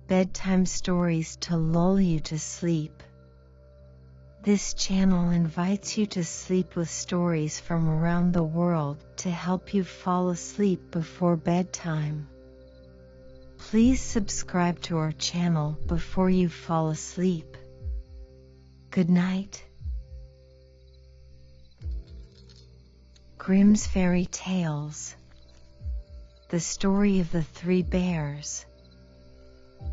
bedtime stories to lull you to sleep. This channel invites you to sleep with stories from around the world to help you fall asleep before bedtime. Please subscribe to our channel before you fall asleep. Good night. Grimm's Fairy Tales. The story of the 3 bears.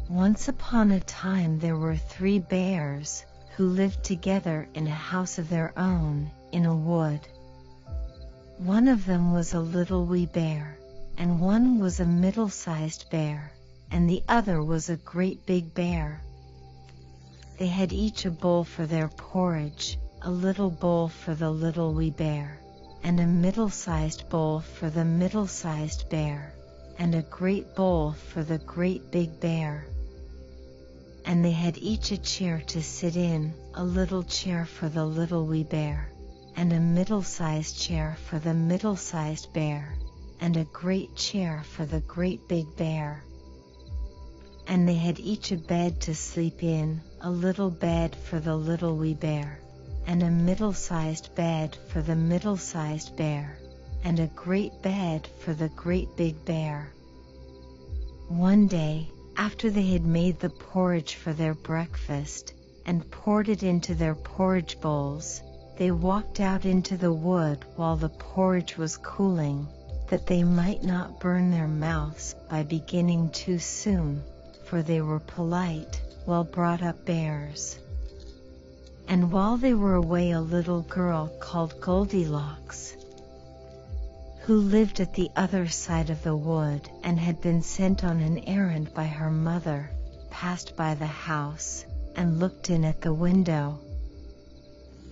Once upon a time there were 3 bears who lived together in a house of their own in a wood. One of them was a little wee bear, and one was a middle-sized bear, and the other was a great big bear. They had each a bowl for their porridge, a little bowl for the little wee bear, and a middle-sized bowl for the middle-sized bear, and a great bowl for the great big bear. And they had each a chair to sit in, a little chair for the little wee bear, and a middle-sized chair for the middle-sized bear, and a great chair for the great big bear. And they had each a bed to sleep in, a little bed for the little wee bear, and a middle-sized bed for the middle-sized bear, and a great bed for the great big bear. One day, after they had made the porridge for their breakfast, and poured it into their porridge bowls, they walked out into the wood while the porridge was cooling, that they might not burn their mouths by beginning too soon, for they were polite, well-brought-up bears. And while they were away, a little girl called Goldilocks, who lived at the other side of the wood and had been sent on an errand by her mother, passed by the house and looked in at the window.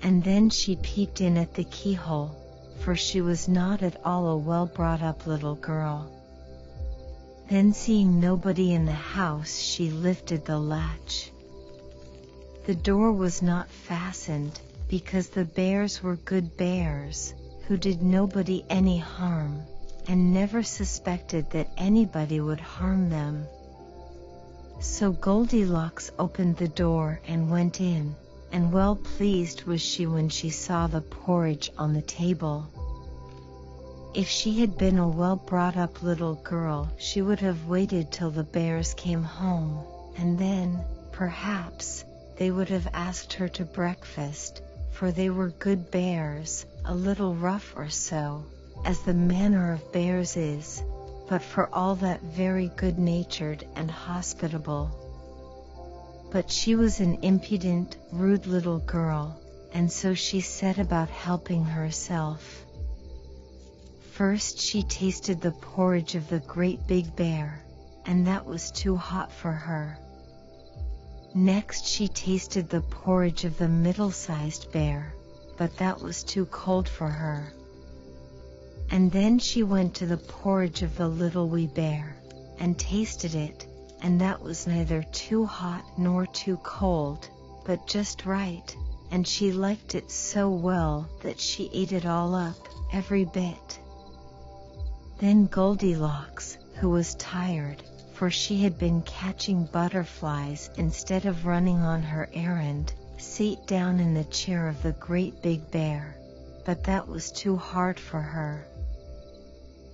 And then she peeped in at the keyhole, for she was not at all a well-brought-up little girl. Then, seeing nobody in the house, she lifted the latch. The door was not fastened, because the bears were good bears, who did nobody any harm, and never suspected that anybody would harm them. So Goldilocks opened the door and went in, and well pleased was she when she saw the porridge on the table. If she had been a well-brought-up little girl, she would have waited till the bears came home, and then, perhaps, they would have asked her to breakfast, for they were good bears, a little rough or so, as the manner of bears is, but for all that very good-natured and hospitable. But she was an impudent, rude little girl, and so she set about helping herself. First she tasted the porridge of the great big bear, and that was too hot for her. Next she tasted the porridge of the middle-sized bear, but that was too cold for her. And then she went to the porridge of the little wee bear, and tasted it, and that was neither too hot nor too cold, but just right, and she liked it so well that she ate it all up, every bit. Then Goldilocks, who was tired, for she had been catching butterflies instead of running on her errand, sate down in the chair of the great big bear, but that was too hard for her.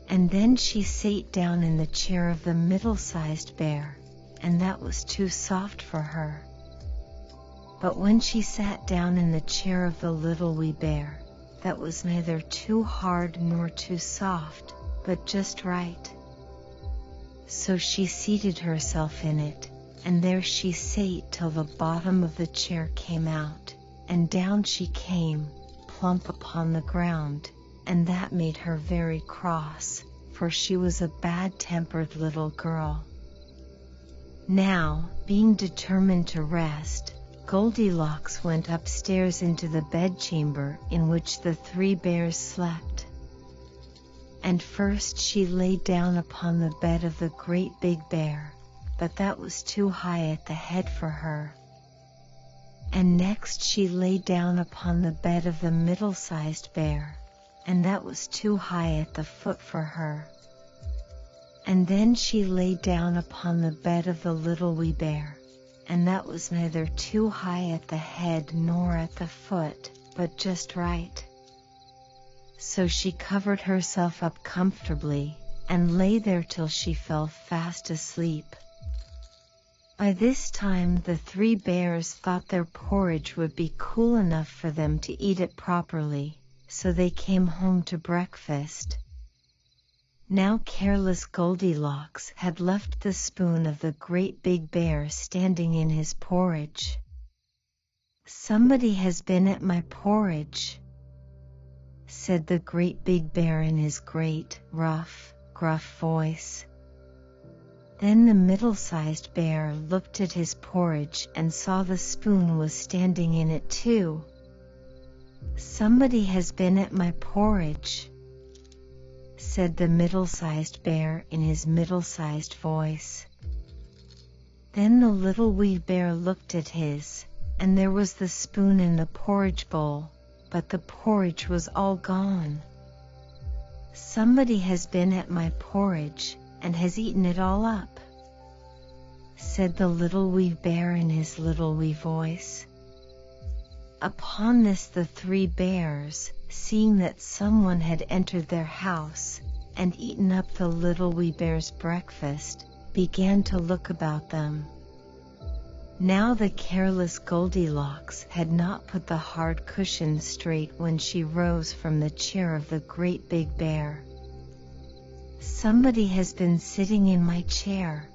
And then she sate down in the chair of the middle-sized bear, and that was too soft for her. But when she sat down in the chair of the little wee bear, that was neither too hard nor too soft, but just right. So she seated herself in it, and there she sate till the bottom of the chair came out, and down she came, plump upon the ground, and that made her very cross, for she was a bad-tempered little girl. Now, being determined to rest, Goldilocks went upstairs into the bedchamber in which the 3 bears slept. And first she lay down upon the bed of the great big bear, but that was too high at the head for her. And next she lay down upon the bed of the middle-sized bear, and that was too high at the foot for her. And then she lay down upon the bed of the little wee bear, and that was neither too high at the head nor at the foot, but just right. So she covered herself up comfortably, and lay there till she fell fast asleep. By this time the 3 bears thought their porridge would be cool enough for them to eat it properly, so they came home to breakfast. Now careless Goldilocks had left the spoon of the great big bear standing in his porridge. "Somebody has been at my porridge," said the great big bear in his great, rough, gruff voice. Then the middle-sized bear looked at his porridge and saw the spoon was standing in it too. "Somebody has been at my porridge," said the middle-sized bear in his middle-sized voice. Then the little wee bear looked at his, and there was the spoon in the porridge bowl, but the porridge was all gone. "Somebody has been at my porridge, and has eaten it all up," said the little wee bear in his little wee voice. Upon this the 3 bears, seeing that someone had entered their house, and eaten up the little wee bear's breakfast, began to look about them. Now the careless Goldilocks had not put the hard cushion straight when she rose from the chair of the great big bear. "Somebody has been sitting in my chair,"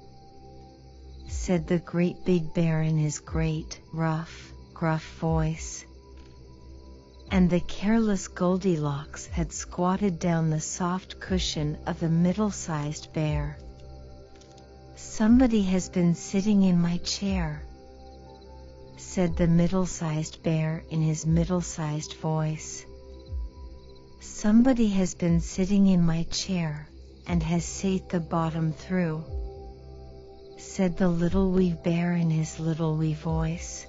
said the great big bear in his great, rough, gruff voice. And the careless Goldilocks had squatted down the soft cushion of the middle-sized bear. "Somebody has been sitting in my chair," said the middle-sized bear in his middle-sized voice. "Somebody has been sitting in my chair, and has sate the bottom through," said the little wee bear in his little wee voice.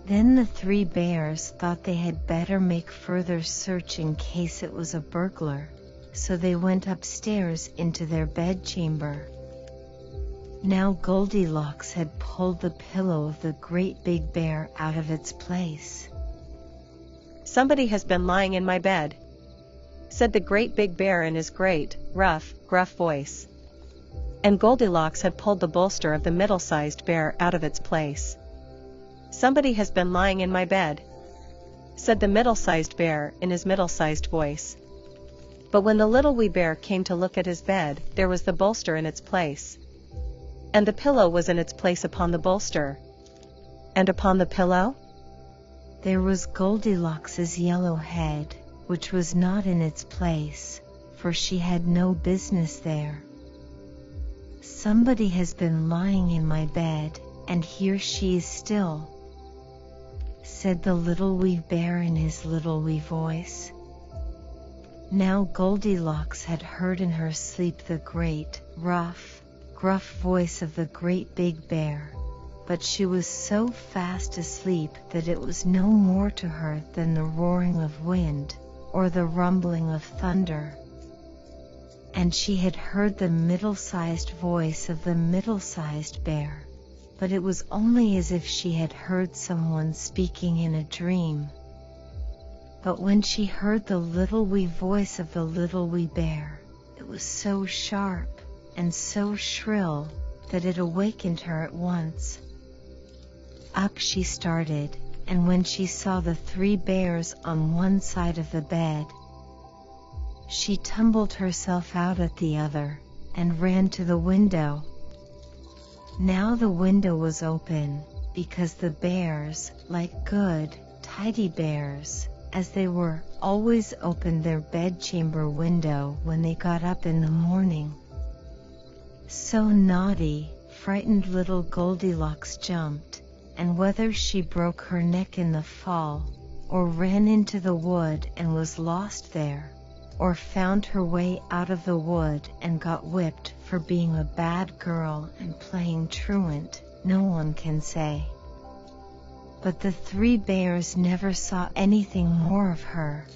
Then the 3 bears thought they had better make further search in case it was a burglar, so they went upstairs into their bedchamber. Now Goldilocks had pulled the pillow of the great big bear out of its place. "Somebody has been lying in my bed," said the great big bear in his great, rough, gruff voice. And Goldilocks had pulled the bolster of the middle-sized bear out of its place. "Somebody has been lying in my bed," said the middle-sized bear in his middle-sized voice. But when the little wee bear came to look at his bed, there was the bolster in its place. And the pillow was in its place upon the bolster. And upon the pillow there was Goldilocks's yellow head, which was not in its place, for she had no business there. "Somebody has been lying in my bed, and here she is still," said the little wee bear in his little wee voice. Now Goldilocks had heard in her sleep the great, rough, gruff voice of the great big bear, but she was so fast asleep that it was no more to her than the roaring of wind, or the rumbling of thunder. And she had heard the middle-sized voice of the middle-sized bear, but it was only as if she had heard someone speaking in a dream. But when she heard the little wee voice of the little wee bear, it was so sharp and so shrill that it awakened her at once. Up she started, and when she saw the 3 bears on one side of the bed, she tumbled herself out at the other, and ran to the window. Now the window was open, because the bears, like good, tidy bears, as they were, always opened their bedchamber window when they got up in the morning. So naughty, frightened little Goldilocks jumped, and whether she broke her neck in the fall, or ran into the wood and was lost there, or found her way out of the wood and got whipped for being a bad girl and playing truant, no one can say. But the 3 bears never saw anything more of her,